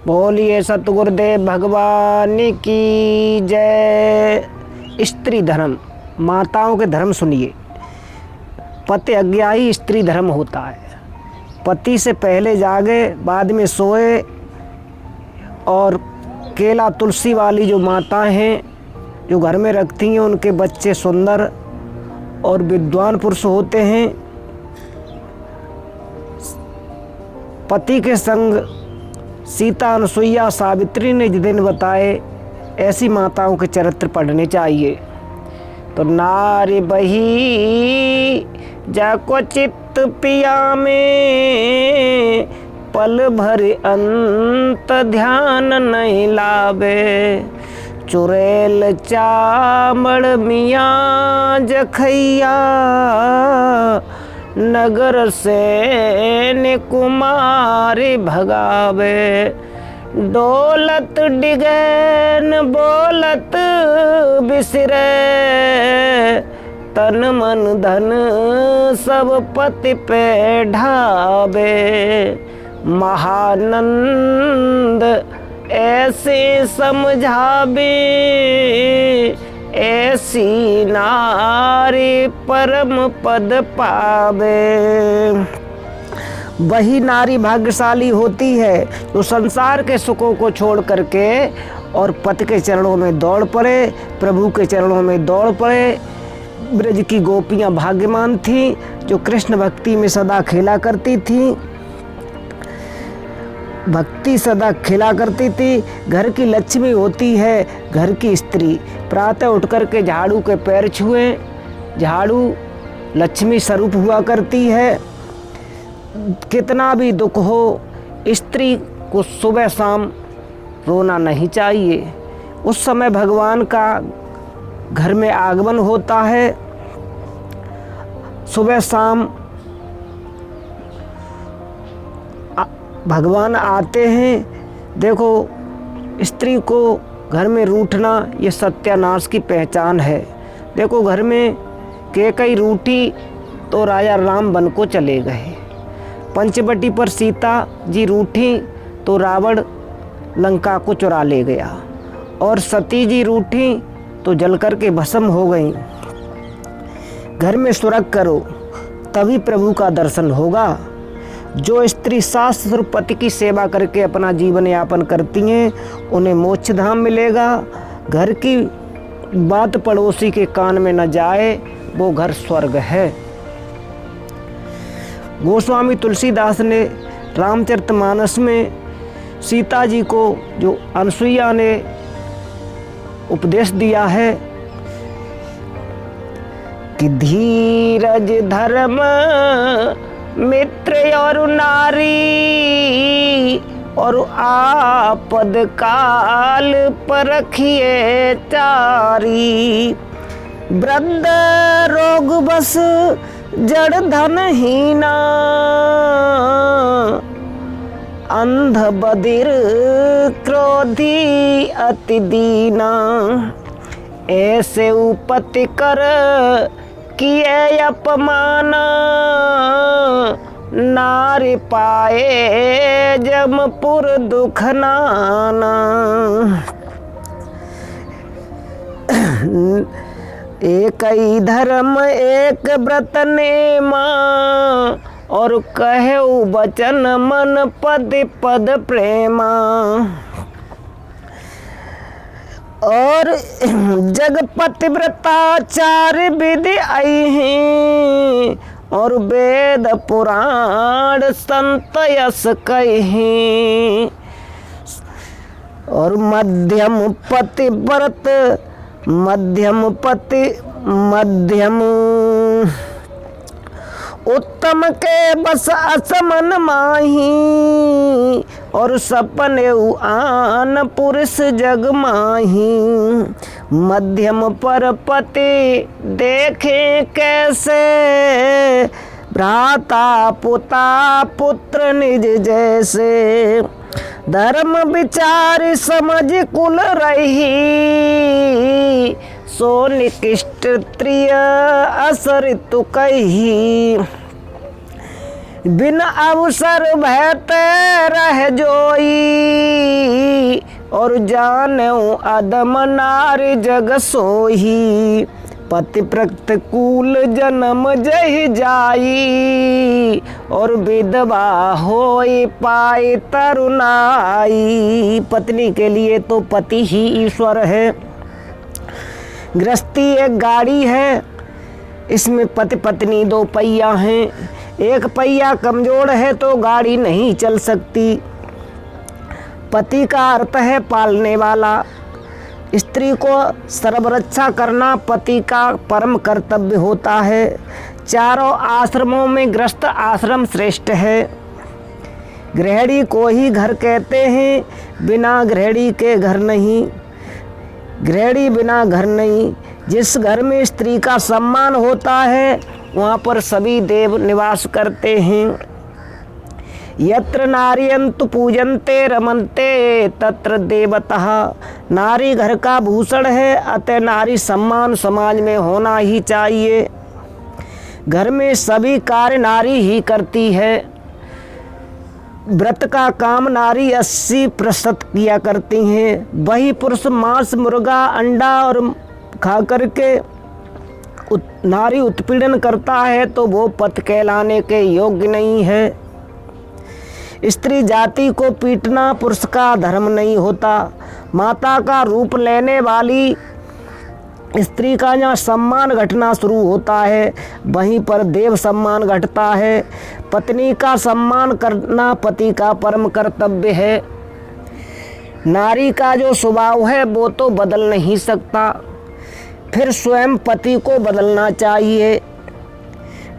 बोलिए सतगुरुदेव भगवान की जय। स्त्री धर्म, माताओं के धर्म सुनिए। पति आज्ञा ही स्त्री धर्म होता है। पति से पहले जागे बाद में सोए। और केला तुलसी वाली जो माताएं हैं जो घर में रखती हैं उनके बच्चे सुंदर और विद्वान पुरुष होते हैं। पति के संग सीता, अनुसुईया, सावित्री ने जिस दिन बताए ऐसी माताओं के चरित्र पढ़ने चाहिए। तो नारी बही जाको चित्त पिया में, पल भर अंत ध्यान नहीं लावे। चुड़ैल चामड़ मियाँ जखैया, नगर से कुमारी भगावे। डोलत डिगैन बोलत बिसरे, तन मन धन सब पति पे ढावे। महानंद ऐसे समझावे, ऐसी नारी परम पद पावे। वही नारी भाग्यशाली होती है जो संसार के सुखों को छोड़ करके और पति के चरणों में दौड़ पड़े, प्रभु के चरणों में दौड़ पड़े। ब्रज की गोपियाँ भाग्यवान थीं जो कृष्ण भक्ति में सदा खेला करती थीं। भक्ति सदा खिला करती थी। घर की लक्ष्मी होती है घर की स्त्री। प्रातः उठ कर के झाड़ू के पैर छुए। झाड़ू लक्ष्मी स्वरूप हुआ करती है। कितना भी दुख हो स्त्री को सुबह शाम रोना नहीं चाहिए। उस समय भगवान का घर में आगमन होता है। सुबह शाम भगवान आते हैं। देखो, स्त्री को घर में रूठना ये सत्यानाश की पहचान है। देखो, घर में कैकई रूठी तो राजा राम वन को चले गए। पंचवटी पर सीता जी रूठी तो रावण लंका को चुरा ले गया। और सती जी रूठी तो जल कर के भस्म हो गई। घर में सुरग करो तभी प्रभु का दर्शन होगा। जो स्त्री शास्त्र पति की सेवा करके अपना जीवन यापन करती हैं उन्हें मोक्ष धाम मिलेगा। घर की बात पड़ोसी के कान में न जाए, वो घर स्वर्ग है। गोस्वामी तुलसीदास ने रामचरितमानस में सीता जी को जो अनुसुईया ने उपदेश दिया है कि धीरज धर्म मित्र और नारी, और आपद काल परखिए चारी। वृद्ध रोग बस जड़ धन हीना, अंध बधिर क्रोधी अति दीना। ऐसे उपति कर किए अपमाना, नारी पाए जमपुर दुख नाना। एक ही धर्म एक व्रत नेमा, और कहे वचन मन पद पद प्रेमा। और जगपति व्रताचार विधि आई हैं, और वेद पुराण संत यस कहीं। और मध्यम पति व्रत मध्यम पति मध्यम, उत्तम के बस असमन माही। और सपने आन पुरुष जग माही। मध्यम पर पति देखे कैसे, भ्राता पुता पुत्र निज जैसे। धर्म विचार समझ कुल रही, सो निकृष्ट त्रिय असर तु कही। बिन अवसर भयते रह जोई, और जानो अदम नारी जग सोही, पति प्रतिकूल जन्म जहि जाई, और विधवा होई पाए तरुणाई। पत्नी के लिए तो पति ही ईश्वर है। गृहस्थी एक गाड़ी है, इसमें पति पत्नी दो पहिया हैं। एक पहिया कमजोर है तो गाड़ी नहीं चल सकती। पति का अर्थ है पालने वाला। स्त्री को सर्वरक्षा करना पति का परम कर्तव्य होता है। चारों आश्रमों में गृहस्थ आश्रम श्रेष्ठ है। गृहिणी को ही घर कहते हैं, बिना गृहिणी के घर नहीं। गृहिणी बिना घर नहीं। जिस घर में स्त्री का सम्मान होता है वहाँ पर सभी देव निवास करते हैं। यत्र नार्यन्तु पूजन्ते रमन्ते तत्र देवतः। नारी घर का भूषण है, अतः नारी सम्मान समाज में होना ही चाहिए। घर में सभी कार्य नारी ही करती है। व्रत का काम नारी 80% किया करती हैं। वही पुरुष मांस, मुर्गा, अंडा और खा करके नारी उत्पीड़न करता है तो वो पति कहलाने के योग्य नहीं है। स्त्री जाति को पीटना पुरुष का धर्म नहीं होता। माता का रूप लेने वाली स्त्री का जहाँ सम्मान घटना शुरू होता है वहीं पर देव सम्मान घटता है। पत्नी का सम्मान करना पति का परम कर्तव्य है। नारी का जो स्वभाव है वो तो बदल नहीं सकता, फिर स्वयं पति को बदलना चाहिए।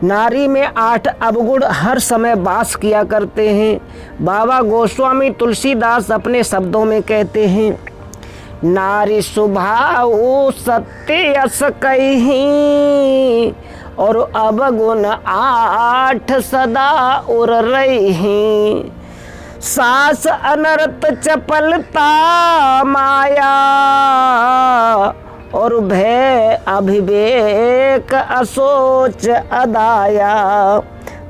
नारी में 8 अवगुण हर समय वास किया करते हैं। बाबा गोस्वामी तुलसीदास अपने शब्दों में कहते हैं, नारी स्वभाव सत्य यस कही, और अवगुण 8 सदा उर रही। सास अनर्थ चपलता माया, और भय अभिवेक असोच अदाया।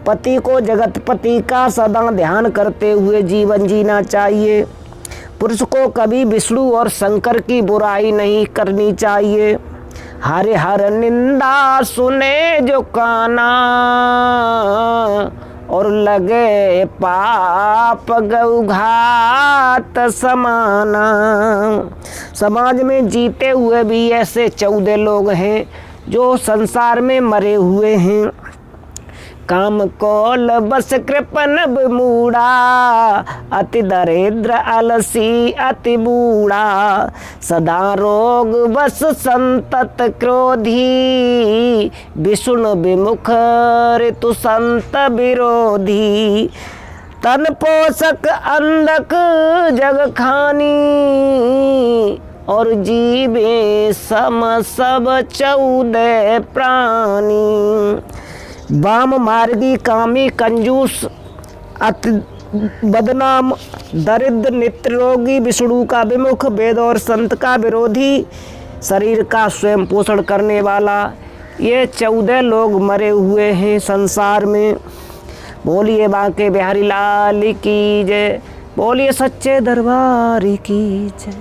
पति को जगतपति का सदा ध्यान करते हुए जीवन जीना चाहिए। पुरुष को कभी विष्णु और शंकर की बुराई नहीं करनी चाहिए। हर हर निंदा सुने जो काना, और लगे पाप गौघात समाना। समाज में जीते हुए भी ऐसे 14 लोग हैं जो संसार में मरे हुए हैं। काम कोल बस कृपन मूढ़ा, अति दरिद्र अलसी अति बूढ़ा। सदा रोग बस संतत क्रोधी, विष्णु विमुख ऋतु संत विरोधी। तन पोषक अंधक जग खानी, और जीवे सम सब 14 प्राणी। वाम मार्गी, कामी, कंजूस, अति बदनाम, दरिद्र, नित्य रोगी, विष्णु का विमुख, वेद और संत का विरोधी, शरीर का स्वयं पोषण करने वाला, ये 14 लोग मरे हुए हैं संसार में। बोलिए बांके बिहारी लाल की जय, बोलिए सच्चे दरबार की जय।